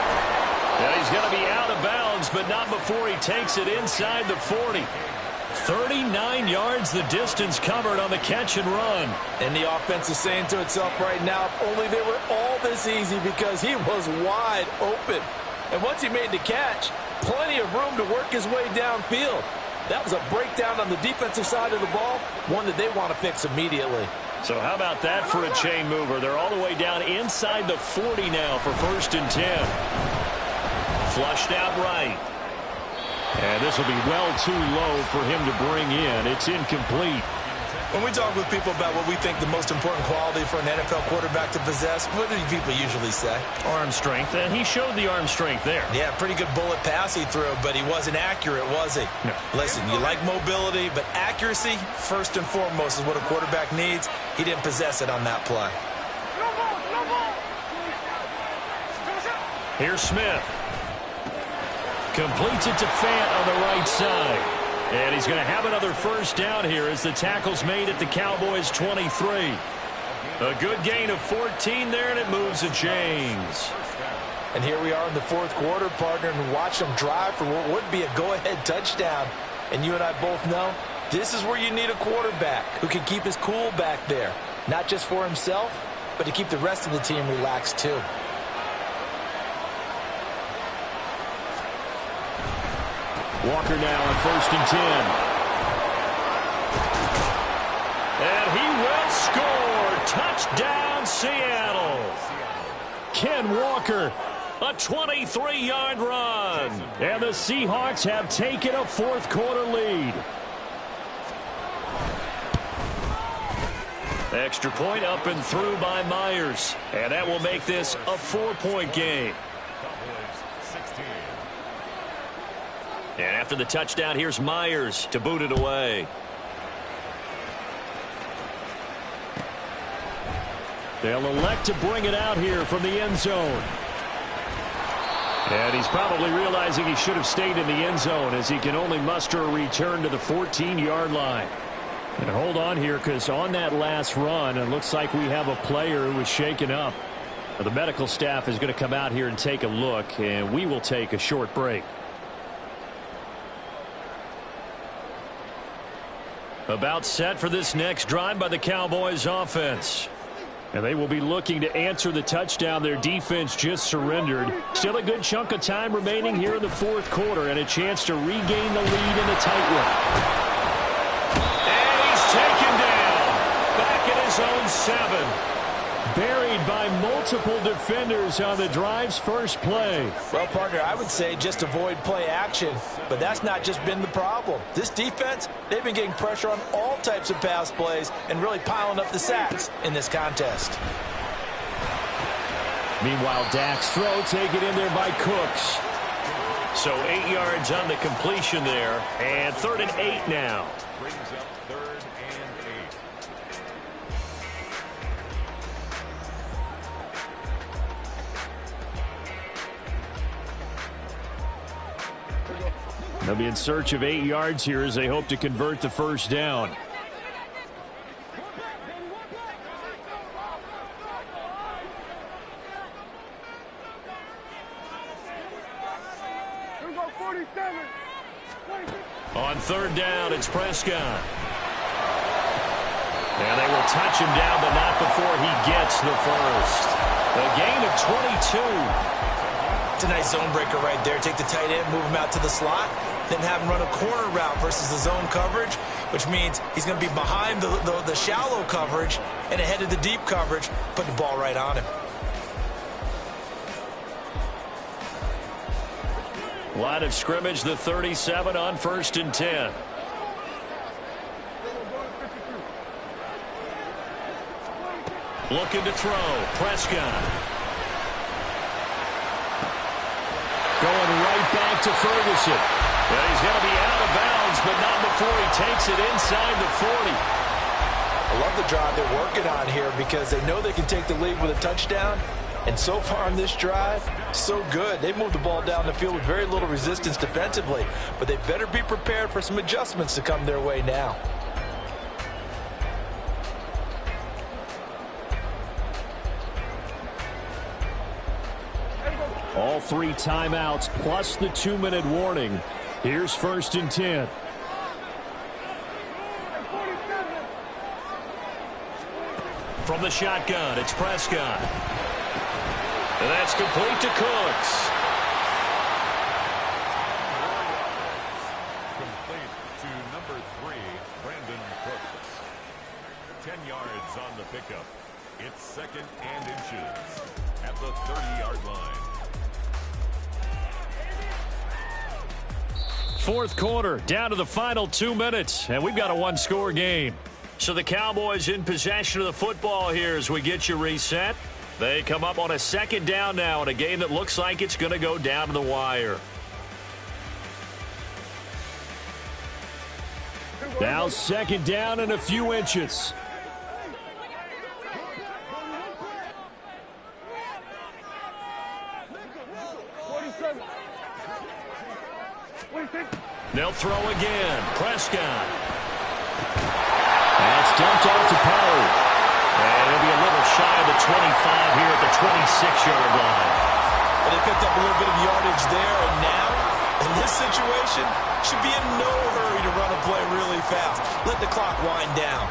And he's going to be out of bounds, but not before he takes it inside the 40. 39 yards the distance covered on the catch and run. And the offense is saying to itself right now, if only they were all this easy, because he was wide open. And once he made the catch, plenty of room to work his way downfield. That was a breakdown on the defensive side of the ball, one that they want to fix immediately. So how about that for a chain mover? They're all the way down inside the 40 now for 1st and 10. Flushed out right. And this will be well too low for him to bring in. It's incomplete. When we talk with people about what we think the most important quality for an NFL quarterback to possess, what do people usually say? Arm strength, and he showed the arm strength there. Yeah, pretty good bullet pass he threw, but he wasn't accurate, was he? No. Listen, you like mobility, but accuracy, first and foremost, is what a quarterback needs. He didn't possess it on that play. Here's Smith. Completes it to Fant on the right side. And he's going to have another 1st down here as the tackle's made at the Cowboys' 23. A good gain of 14 there, and it moves the chains. And here we are in the fourth quarter, partner, and watch them drive for what would be a go-ahead touchdown. And you and I both know this is where you need a quarterback who can keep his cool back there, not just for himself, but to keep the rest of the team relaxed too. Walker now on 1st and 10. And he will score. Touchdown, Seattle. Ken Walker. A 23-yard run. And the Seahawks have taken a fourth quarter lead. Extra point up and through by Myers. And that will make this a 4-point game. And after the touchdown, here's Myers to boot it away. They'll elect to bring it out here from the end zone. And he's probably realizing he should have stayed in the end zone as he can only muster a return to the 14-yard line. And hold on here, because on that last run, it looks like we have a player who was shaken up. The medical staff is going to come out here and take a look, and we will take a short break. About set for this next drive by the Cowboys offense. And they will be looking to answer the touchdown their defense just surrendered. Still a good chunk of time remaining here in the fourth quarter and a chance to regain the lead in the tight one. And he's taken down. Back at his own 7. Buried by multiple defenders on the drive's first play. Well, partner, I would say just avoid play action, but that's not just been the problem. This defense, they've been getting pressure on all types of pass plays and really piling up the sacks in this contest. Meanwhile, Dak's throw taken in there by Cooks. So 8 yards on the completion there, and 3rd and 8 now. Brings up 3rd and 8. They'll be in search of 8 yards here as they hope to convert the first down. On 3rd down, it's Prescott. And they will touch him down, but not before he gets the first. A gain of 22. It's a nice zone breaker right there. Take the tight end, move him out to the slot, then have him run a corner route versus the zone coverage, which means he's going to be behind the shallow coverage and ahead of the deep coverage, put the ball right on him. Line of scrimmage, the 37 on 1st and 10. Looking to throw. Prescott. Going right back to Ferguson. And he's going to be out of bounds, but not before he takes it inside the 40. I love the drive they're working on here because they know they can take the lead with a touchdown. And so far on this drive, so good. They moved the ball down the field with very little resistance defensively, but they better be prepared for some adjustments to come their way now. All 3 timeouts plus the 2-minute warning. Here's 1st and 10. From the shotgun, it's Prescott. And that's complete to Cooks. Complete to number 3, Brandon Cooks. 10 yards on the pickup. It's 2nd and inches at the 30-yard line. Fourth quarter, down to the final 2 minutes, and we've got a 1-score game. So the Cowboys in possession of the football here as we get you reset. They come up on a 2nd down now in a game that looks like it's going to go down to the wire. Now 2nd down and a few inches. They'll throw again. Prescott. That's dumped off to Pollard. And he'll be shy of the 25 here at the 26-yard line. Well, they picked up a little bit of yardage there, and now, in this situation, should be in no hurry to run a play really fast. Let the clock wind down.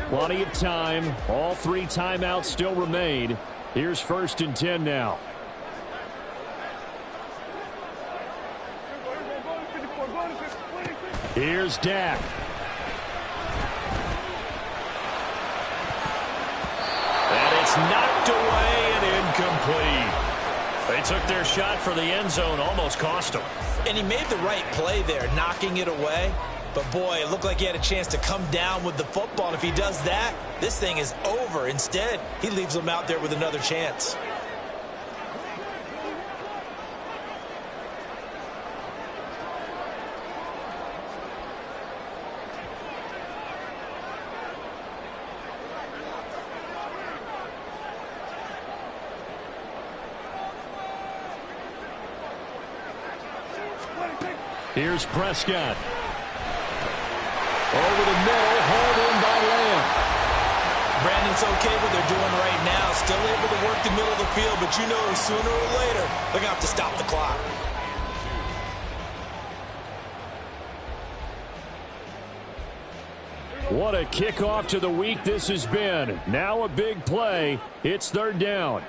Plenty of time. All 3 timeouts still remain. Here's 1st and 10 now. Here's Dak. And it's knocked away and incomplete. They took their shot for the end zone, almost cost them. And he made the right play there, knocking it away. But, boy, it looked like he had a chance to come down with the football. And if he does that, this thing is over. Instead, he leaves him out there with another chance. Here's Prescott. Over the middle, hauled in by Lamb. Brandon's okay what they're doing right now. Still able to work the middle of the field, but you know sooner or later, they're going to have to stop the clock. What a kickoff to the week this has been. Now a big play. It's 3rd down.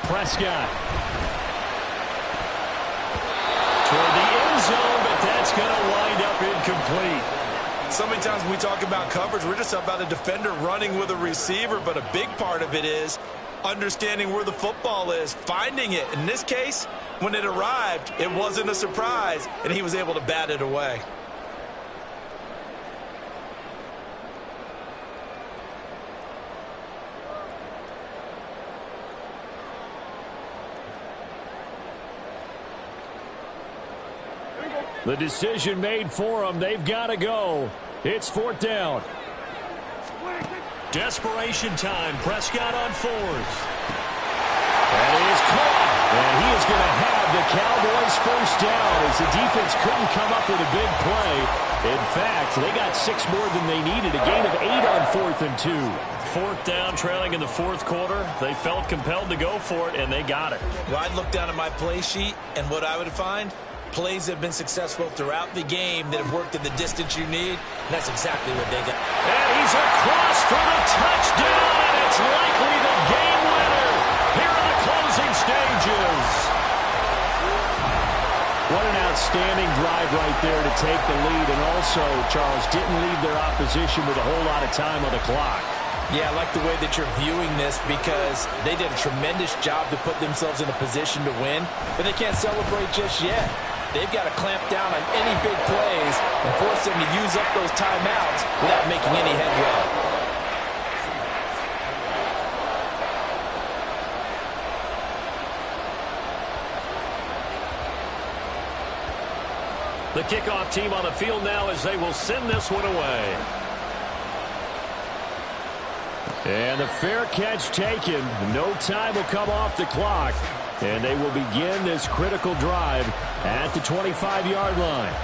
Prescott. Toward the end zone, but that's going to wind up incomplete. So many times when we talk about coverage, we're just about a defender running with a receiver, but a big part of it is understanding where the football is, finding it. In this case, when it arrived, it wasn't a surprise, and he was able to bat it away. The decision made for them. They've got to go. It's 4th down. Desperation time. Prescott on 4th. That is caught. And he is going to have the Cowboys 1st down as the defense couldn't come up with a big play. In fact, they got 6 more than they needed. A gain of 8 on 4th and 2. 4th down, trailing in the 4th quarter. They felt compelled to go for it, and they got it. Well, I'd look down at my play sheet, and what I would find, plays have been successful throughout the game that have worked in the distance you need, and that's exactly what they got. And he's across for the touchdown, and it's likely the game winner here in the closing stages. What an outstanding drive right there to take the lead, and also, Charles, didn't leave their opposition with a whole lot of time on the clock. Yeah, I like the way that you're viewing this because they did a tremendous job to put themselves in a position to win, but they can't celebrate just yet. They've got to clamp down on any big plays and force them to use up those timeouts without making any headway. The kickoff team on the field now as they will send this one away. And the fair catch taken. No time will come off the clock. And they will begin this critical drive at the 25-yard line.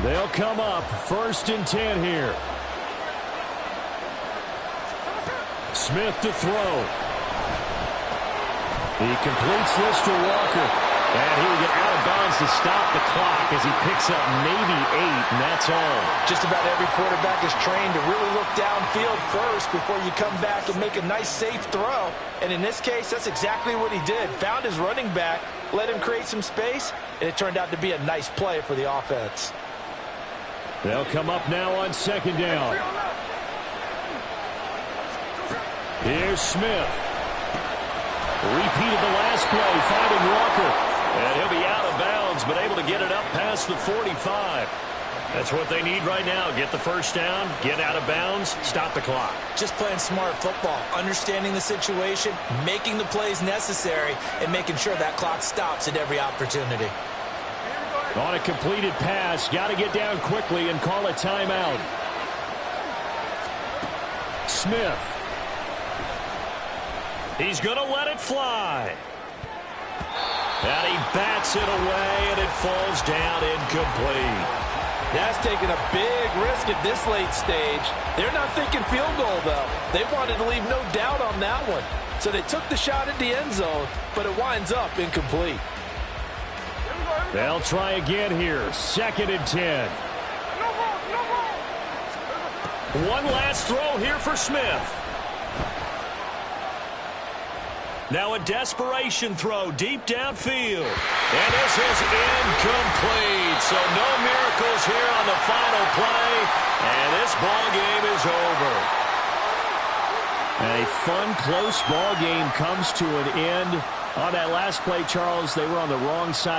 They'll come up 1st and 10 here. Smith to throw. He completes this to Walker. And he will get out of bounds to stop the clock as he picks up maybe 8, and that's all. Just about every quarterback is trained to really look downfield first before you come back and make a nice, safe throw. And in this case, that's exactly what he did. Found his running back, let him create some space, and it turned out to be a nice play for the offense. They'll come up now on 2nd down. Here's Smith. Repeated the last play, finding Walker. And he'll be out of bounds, but able to get it up past the 45. That's what they need right now. Get the 1st down, get out of bounds, stop the clock. Just playing smart football, understanding the situation, making the plays necessary, and making sure that clock stops at every opportunity. On a completed pass, got to get down quickly and call a timeout. Smith. He's going to let it fly. And he bats it away, and it falls down incomplete. That's taking a big risk at this late stage. They're not thinking field goal, though. They wanted to leave no doubt on that one. So they took the shot at the end zone, but it winds up incomplete. They'll try again here. 2nd and 10. One last throw here for Smith. Now a desperation throw deep downfield. And this is incomplete. So no miracles here on the final play. And this ball game is over. A fun, close ball game comes to an end. On that last play, Charles, they were on the wrong side.